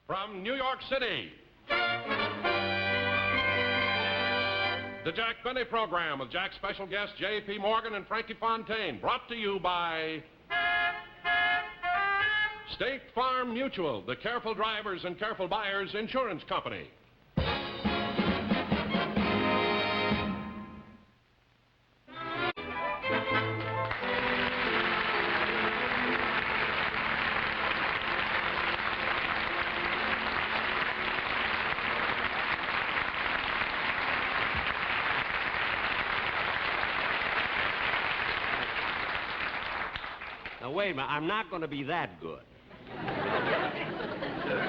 From New York City, the Jack Benny Program with Jack's special guests J.P. Morgan and Frankie Fontaine, brought to you by State Farm Mutual, the careful drivers and careful buyers insurance company. Now, wait a minute. I'm not going to be that good.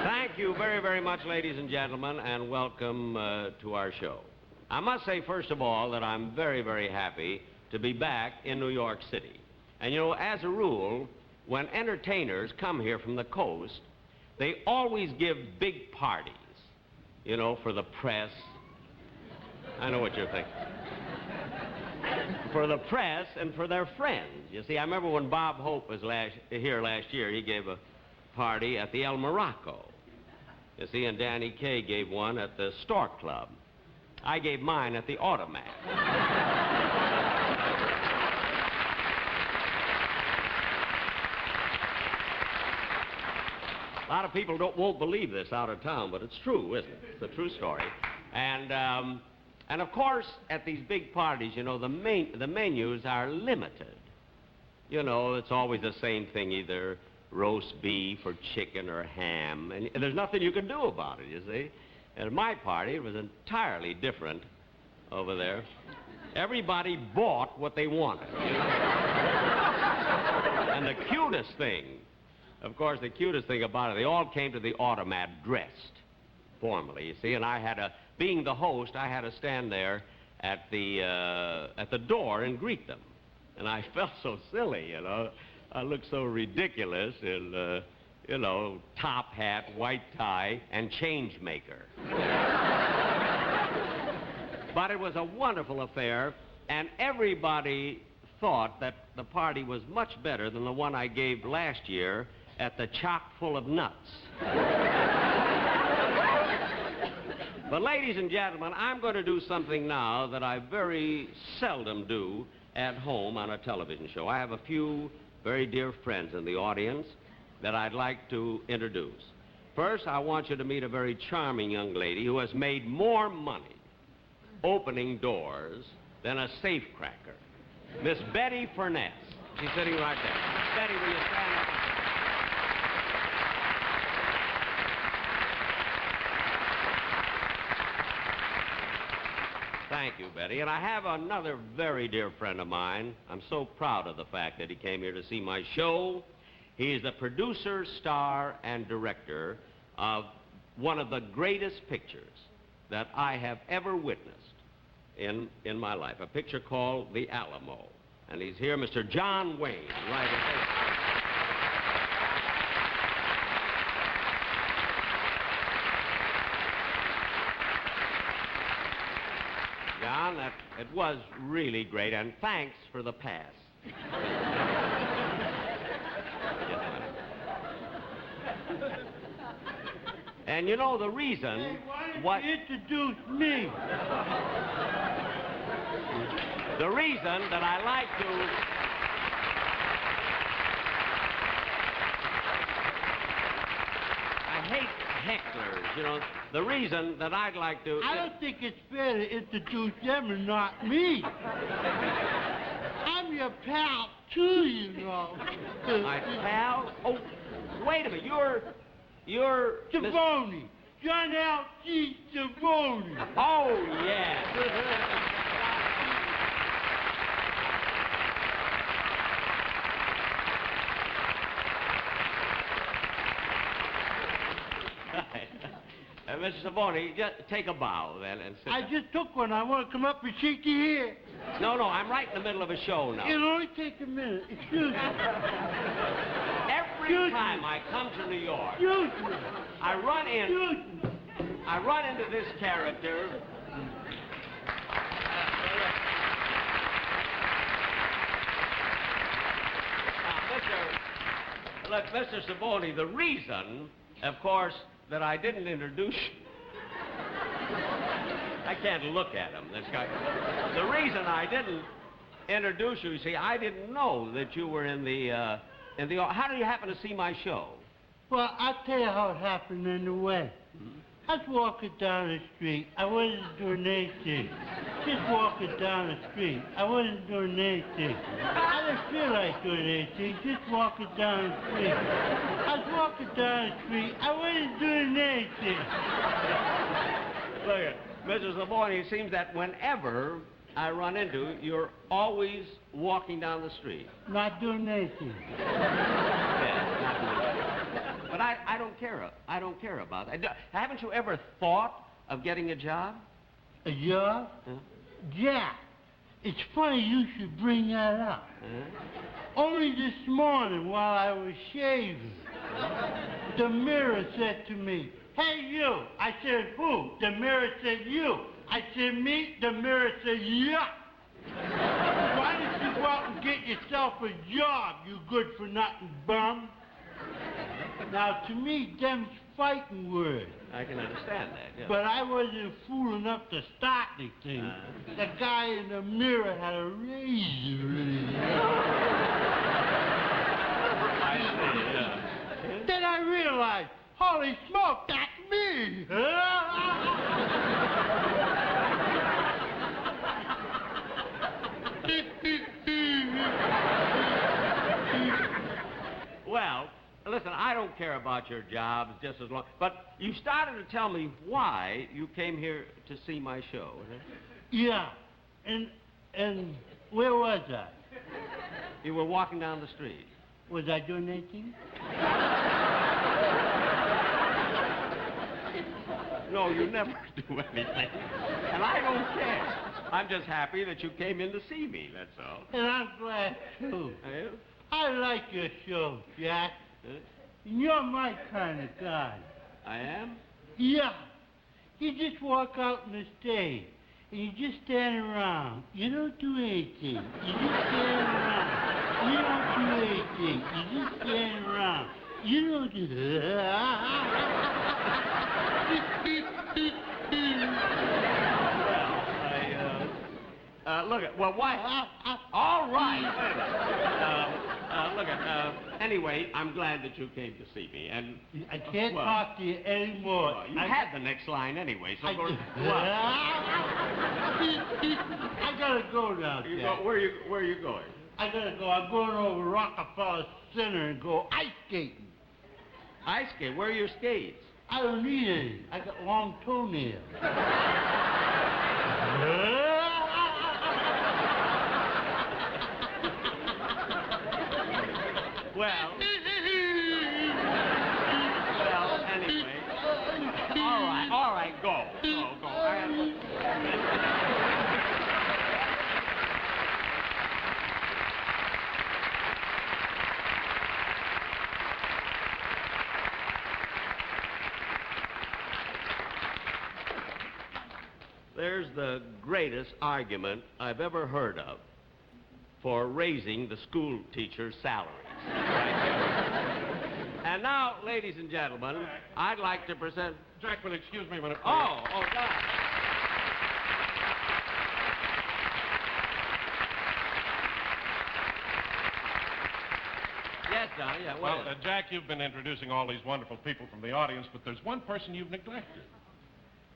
Thank you very, very much, ladies and gentlemen, and welcome to our show. I must say, first of all, that I'm very, very happy to be back in New York City. And, you know, as a rule, when entertainers come here from the coast, they always give big parties, you know, for the press. I know what you're thinking. For the press and for their friends. You see, I remember when Bob Hope was here last year, he gave a party at the El Morocco. You see, and Danny Kaye gave one at the Stork Club. I gave mine at the Automat. A lot of people won't believe this out of town, but it's true, isn't it? It's a true story. And of course, at these big parties, you know, the menus are limited. You know, it's always the same thing, either roast beef or chicken or ham, and there's nothing you can do about it, you see. At my party, it was entirely different over there. Everybody bought what they wanted, you know? And the cutest thing, of course, the cutest thing about it, they all came to the Automat dressed formally, you see, and I had to, being the host, I had to stand there at the door and greet them. And I felt so silly, you know. I looked so ridiculous in, you know, top hat, white tie, and change maker. But it was a wonderful affair, and everybody thought that the party was much better than the one I gave last year at the Chock Full of Nuts. But ladies and gentlemen, I'm going to do something now that I very seldom do at home on a television show. I have a few very dear friends in the audience that I'd like to introduce. First, I want you to meet a very charming young lady who has made more money opening doors than a safecracker. Miss Betty Furness. She's sitting right there. Miss Betty, will you stand up? Thank you, Betty. And I have another very dear friend of mine. I'm so proud of the fact that he came here to see my show. He is the producer, star, and director of one of the greatest pictures that I have ever witnessed in my life, a picture called The Alamo. And he's here, Mr. John Wayne, right at there. John, it was really great, and thanks for the pass. And you know the reason... Hey, why don't you introduce me? The reason that I like to... I hate hecklers, you know. The reason that I'd like to... I don't think it's fair to introduce them and not me. I'm your pal, too, you know. My pal? Oh, wait a minute. You're... Savoni. John L.G. Savoni. Oh, yes. Mr. Savoni, just take a bow then and sit I down. just took one. I want to come up and shake your hand. No, I'm right in the middle of a show now. It'll only take a minute. Excuse me. Every time I come to New York, Excuse me. I run Excuse me. into this character. Now, Mr. Savoni, the reason, of course, that I didn't introduce you. I can't look at him. This guy. The reason I didn't introduce you, see, I didn't know that you were in the. How did you happen to see my show? Well, I'll tell you how it happened in the way. I was walking down the street. I wasn't doing anything. Just walking down the street. I wasn't doing anything. I didn't feel like doing anything. Just walking down the street. I was walking down the street. I wasn't doing anything. Look, Mrs. Lavoie, it seems that whenever I run into you, you're always walking down the street. Not doing anything. Yeah, not doing anything. But I don't care. I don't care about that. Haven't you ever thought of getting a job? A job? Huh? Yeah. It's funny you should bring that up. Only this morning while I was shaving, the mirror said to me, "Hey, you." I said, "Who?" The mirror said, "You." I said, "Me?" The mirror said, "Yeah." Why don't you go out and get yourself a job, you good-for-nothing bum? Now, to me, them's fighting words. I can understand that, yeah. But I wasn't fool enough to start anything. The guy in the mirror had a razor in his hand. I see, yeah. Then I realized, holy smoke, that's me! Well, listen, I don't care about your jobs just as long... But you started to tell me why you came here to see my show. Yeah, and where was I? You were walking down the street. Was I doing anything? No, you never do anything. And I don't care. I'm just happy that you came in to see me, that's all. And I'm glad, too. Yeah? I like your show, Jack. You're my kind of guy. I am? Yeah. You just walk out on the stage, and you just stand around. You don't do anything. You just stand around. You don't do anything. You just stand around. You don't do... Look, well, why? All right. Look, anyway, I'm glad that you came to see me, and... I can't talk to you anymore. Well, you had the next line anyway, so go... I gotta go now, Jack. Where are you going? I gotta go. I'm going over Rockefeller Center and go ice skating. Ice skate? Where are your skates? I don't need any. I got long toenails. Well, anyway. All right, go. There's the greatest argument I've ever heard of for raising the school teacher's salaries. And now, ladies and gentlemen, I'd like to present... Jack, will you excuse me a minute, please? Oh, God. Yes, Johnny, yeah, Well, Jack, you've been introducing all these wonderful people from the audience, but there's one person you've neglected.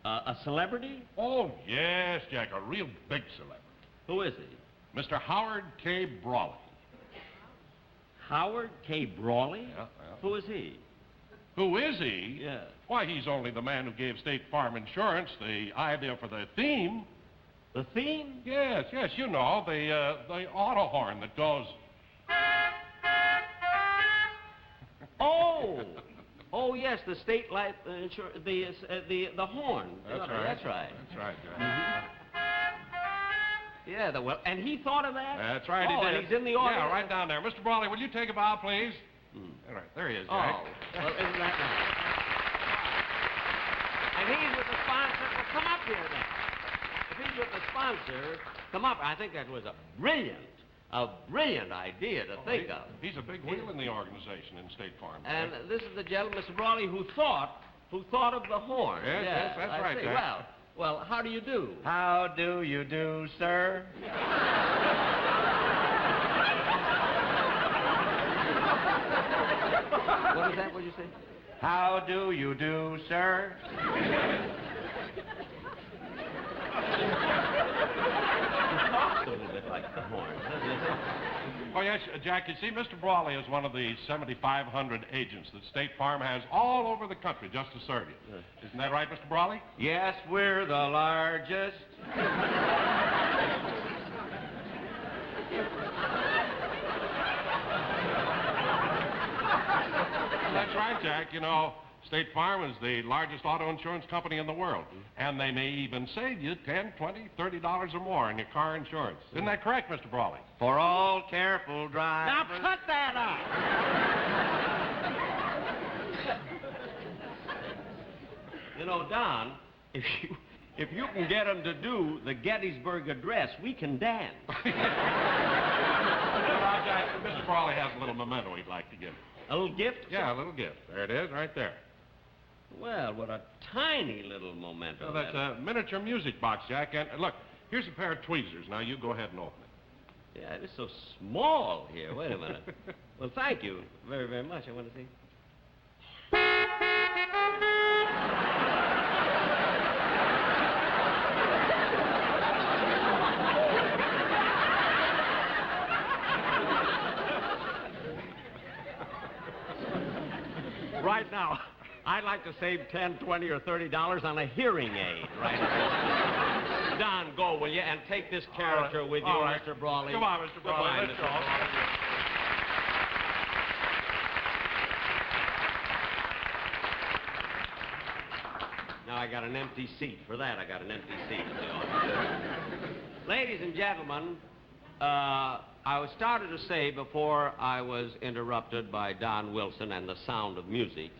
A celebrity? Oh, yes, Jack, a real big celebrity. Who is he? Mr. Howard K. Brawley. Howard K. Brawley? Yeah. Who is he? Who is he? Yeah. Why, he's only the man who gave State Farm Insurance the idea for the theme. The theme? Yes, you know, the auto horn that goes... Oh, yes, the state life insurance, the horn. That's right. That's right. That's right, Jack. Yeah, well, and he thought of that? That's right, he did. And he's in the audience? Yeah, right down there. Mr. Brawley, will you take a bow, please? All right, there he is, Jack. Oh, well, isn't that nice? And he's with the sponsor. Well, come up here, then. If he's with the sponsor, come up. I think that was a brilliant idea to think of. He's a big wheel in the organization in State Farm. And this is the gentleman, Mr. Brawley, who thought who thought of the horn. Yes, that's I right, see. Jack. Well, how do you do? How do you do, sir? What is that? What did you say? How do you do, sir? It talks a little bit like the horn, doesn't it? Oh, yes, Jack, you see, Mr. Brawley is one of the 7,500 agents that State Farm has all over the country just to serve you. Isn't that right, Mr. Brawley? Yes, we're the largest. That's right, Jack. You know, State Farm is the largest auto insurance company in the world. And they may even save you $10, $20, $30 or more on your car insurance. Isn't that correct, Mr. Brawley? For all careful drivers. Now cut that out! You know, Don, if you can get them to do the Gettysburg Address, we can dance. Well, Jack, Mr. Brawley has a little memento he'd like to give you. A little gift? Yeah, a little gift. There it is, right there. Well, what a tiny little memento. Well, that's a miniature music box, Jack. And look, here's a pair of tweezers. Now, you go ahead and open it. Yeah, it is so small here. Wait a minute. Well, thank you very, very much. I want to see. Right now, I'd like to save $10, $20, or $30 on a hearing aid, right now. Don, go, will you, and take this character with you, All right. Mr. Brawley. Come on, Mr. Brawley. Goodbye, Let's Mr. go. Brawley. Now I got an empty seat. For that, I got an empty seat in the audience. Ladies and gentlemen, I was started to say before I was interrupted by Don Wilson and the sound of music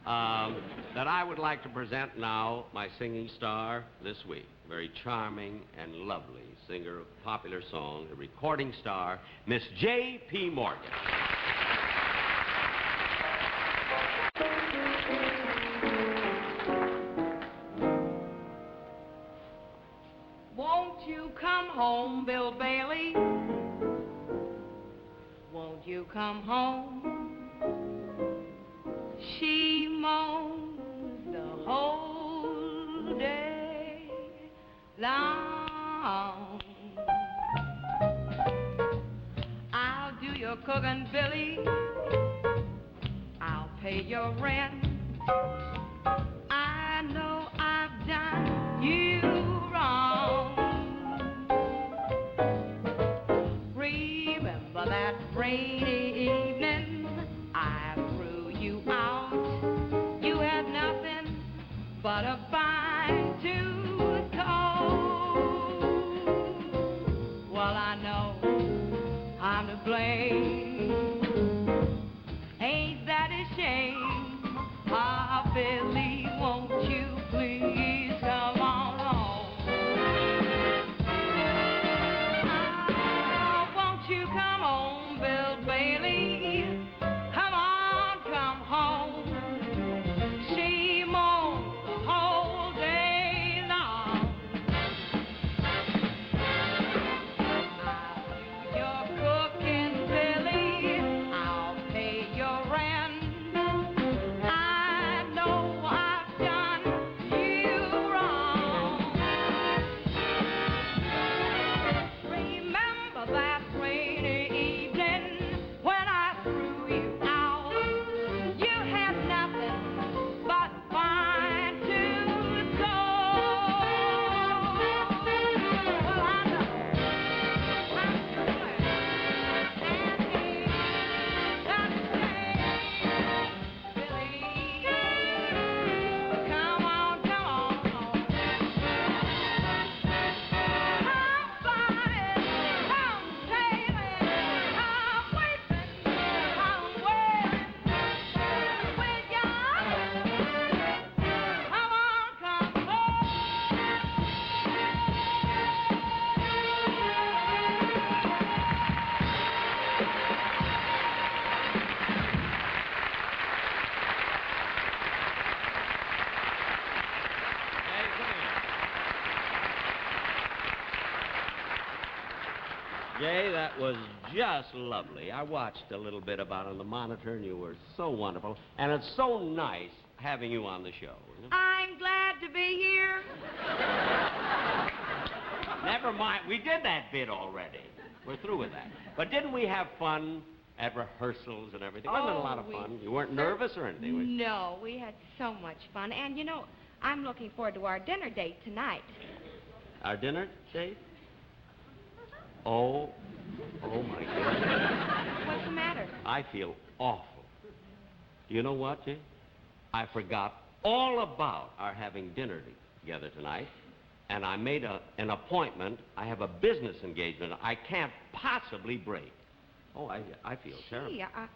that I would like to present now my singing star this week. Very charming and lovely singer of popular song, a recording star, Miss J.P. Morgan. Won't you come home, Bill Bailey? Won't you come home? She moans the whole day long. I'll do your cooking, Billy. I'll pay your rent. I know I've done you wrong. Remember that rainy evening I threw you out. You had nothing but a fine tooth comb. Well, I know I'm to blame. Ain't that a shame? Ah, Billy, won't you please come on home? Ah, won't you come home, Bill Bailey? Come on, come home. She moans the whole day long. I'll do your cooking, Billy. I'll pay your rent. I know I've Jay, that was just lovely. I watched a little bit about it on the monitor, and you were so wonderful. And it's so nice having you on the show. I'm glad to be here. Never mind. We did that bit already. We're through with that. But didn't we have fun at rehearsals and everything? Wasn't it a lot of fun? You weren't nervous or anything? No, we had so much fun. And, you know, I'm looking forward to our dinner date tonight. Our dinner date? Oh my goodness. What's the matter? I feel awful. Do you know what, Jay? I forgot all about our having dinner together tonight, and I made an appointment. I have a business engagement I can't possibly break. Oh, I feel terrible. Gee, I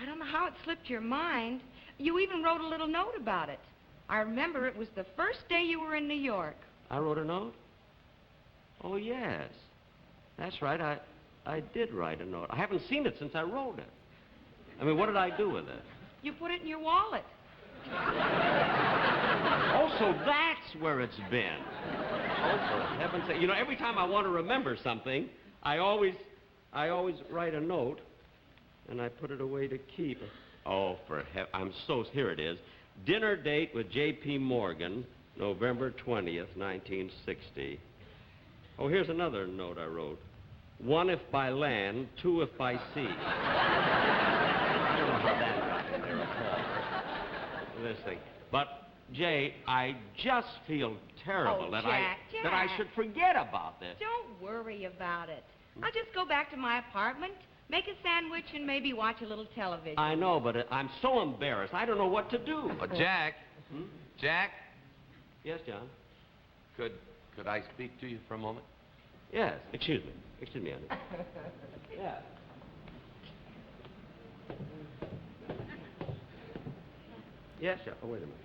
don't know how it slipped your mind. You even wrote a little note about it. I remember it was the first day you were in New York. I wrote a note? Oh, yes. That's right. I did write a note. I haven't seen it since I wrote it. I mean, what did I do with it? You put it in your wallet. Oh, so that's where it's been. Oh, for heaven's sake. You know, every time I want to remember something, I always write a note, and I put it away to keep. Oh, here it is. Dinner date with J.P. Morgan, November 20th, 1960. Oh, here's another note I wrote. 1 if by land, 2 if by sea. I don't know how that got there at all. This thing. But, Jay, I just feel terrible that Jack. I should forget about this. Don't worry about it. I'll just go back to my apartment, make a sandwich, and maybe watch a little television. I know, but I'm so embarrassed. I don't know what to do. Oh, Jack. Jack, Yes, John? could I speak to you for a moment? Yes. Excuse me. Excuse me, honey. Yeah. Yes, sir. Oh, wait a minute.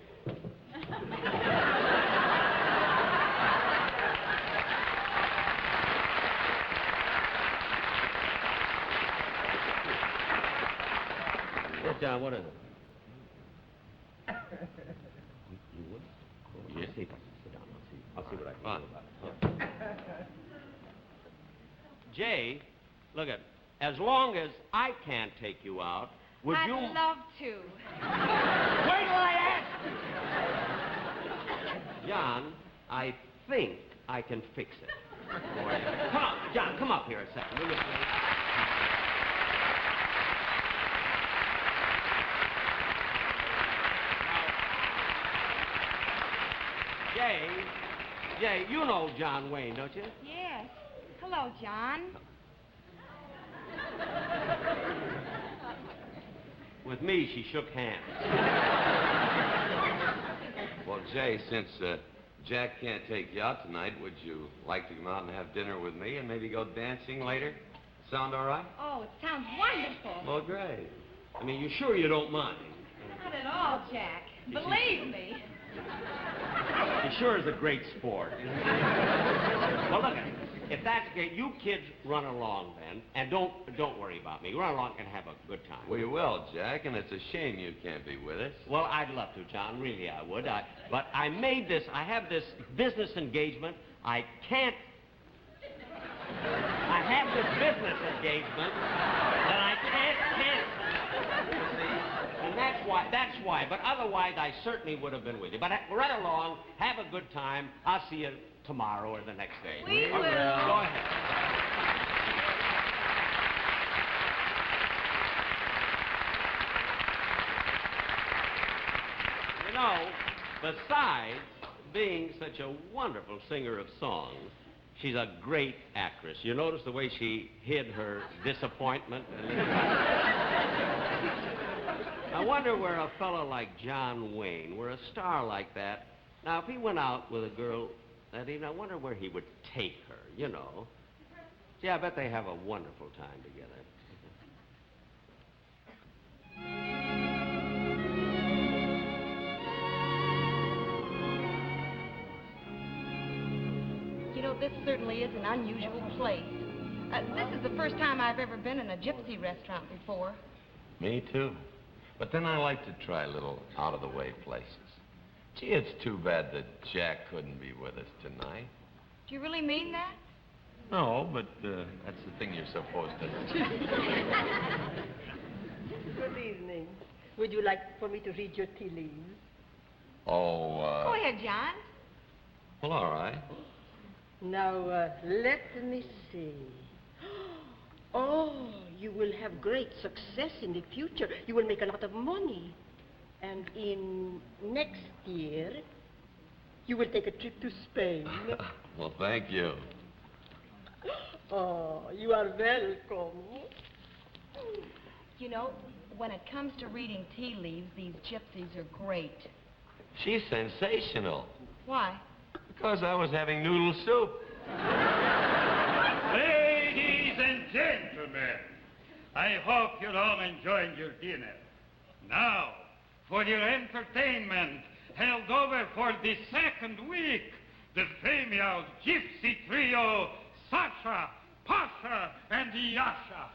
Yes, John, what is it? You would? Oh, Yes. I'll see if I can sit down. I'll see what I can Fine. do about it. Jay, look at, as long as I can't take you out, would I'd you... love to. Wait till I ask you! John, I think I can fix it. Come on, John, come up here a second, will you please? Jay, you know John Wayne, don't you? Yes. Hello, John. With me, she shook hands. Well, Jay, since Jack can't take you out tonight, would you like to come out and have dinner with me and maybe go dancing later? Sound all right? Oh, it sounds wonderful. Well, great. I mean, you sure you don't mind? Not at all, Jack. Believe me. He sure is a great sport. Well, look, if that's great, you kids run along then, and don't worry about me. Run along and have a good time. We will, Jack, and it's a shame you can't be with us. Well, I'd love to, John. Really, I would. But I have this business engagement. I have this business engagement that I can't cancel. You see? And that's why. But otherwise, I certainly would have been with you. But run along, have a good time. I'll see you tomorrow or the next day. We will. Go ahead. You know, besides being such a wonderful singer of songs, she's a great actress. You notice the way she hid her disappointment? I wonder where a fellow like John Wayne, where a star like that, now, if he went out with a girl that evening, I wonder where he would take her, you know. See, I bet they have a wonderful time together. You know, this certainly is an unusual place. This is the first time I've ever been in a gypsy restaurant before. Me too. But then I like to try little out-of-the-way places. Gee, it's too bad that Jack couldn't be with us tonight. Do you really mean that? No, but that's the thing you're supposed to do. Good evening. Would you like for me to read your tea leaves? Go ahead, John. Well, all right. Now, let me see. Oh, you will have great success in the future. You will make a lot of money. And in next year, you will take a trip to Spain. Well, thank you. Oh, you are welcome. You know, when it comes to reading tea leaves, these gypsies are great. She's sensational. Why? Because I was having noodle soup. Ladies and gentlemen, I hope you all enjoyed your dinner. Now, for your entertainment, held over for the second week, the famous gypsy trio, Sasha, Pasha, and Yasha.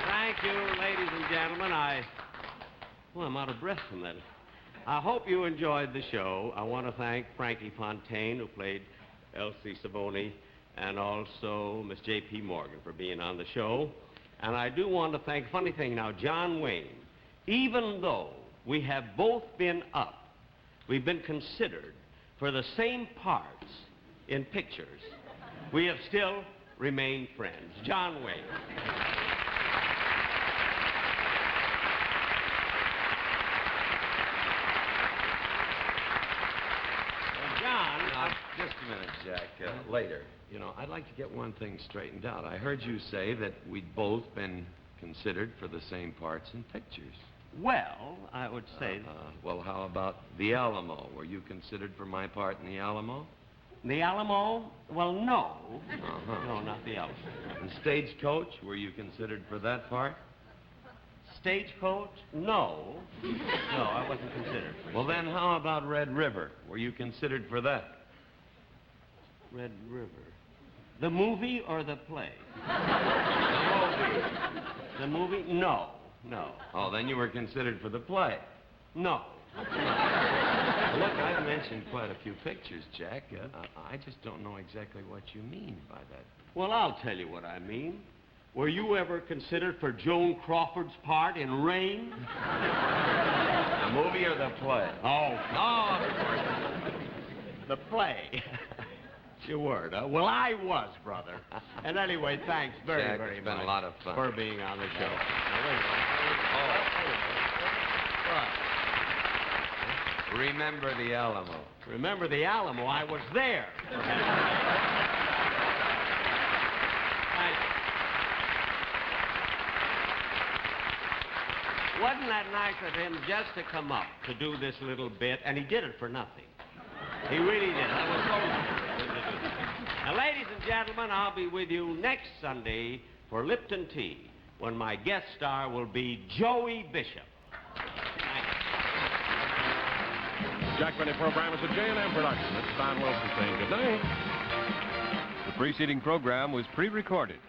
Thank you, ladies and gentlemen. I'm out of breath from that. I hope you enjoyed the show. I want to thank Frankie Fontaine, who played Elsie Savoni, and also Miss J.P. Morgan for being on the show. And I do want to thank, funny thing now, John Wayne. Even though we have both been up, we've been considered for the same parts in pictures, we have still remained friends. John Wayne. Just a minute, Jack. Later. You know, I'd like to get one thing straightened out. I heard you say that we'd both been considered for the same parts in pictures. Well, I would say... Well, how about The Alamo? Were you considered for my part in The Alamo? The Alamo? Well, no. No, not The Alamo. And Stagecoach? Were you considered for that part? Stagecoach? No. No, I wasn't considered for Well, then how about Red River? Were you considered for that? Red River. The movie or the play? The movie? No. No. Oh, then you were considered for the play. No. Look, I've mentioned quite a few pictures, Jack. I just don't know exactly what you mean by that. Well, I'll tell you what I mean. Were you ever considered for Joan Crawford's part in Rain? The movie or the play? Oh, no, of course. The play. You weren't, huh? Well, I was, brother. And anyway, thanks very, Jack, very it's much. been a lot of fun. For being on the show. Remember the Alamo. Remember the Alamo? I was there. Wasn't that nice of him just to come up to do this little bit? And he did it for nothing. He really did. I was so good to do that. Now, ladies and gentlemen, I'll be with you next Sunday for Lipton Tea, when my guest star will be Joey Bishop. Jack Benny program is a J&M production. It's Don Wilson saying good night. The preceding program was pre-recorded.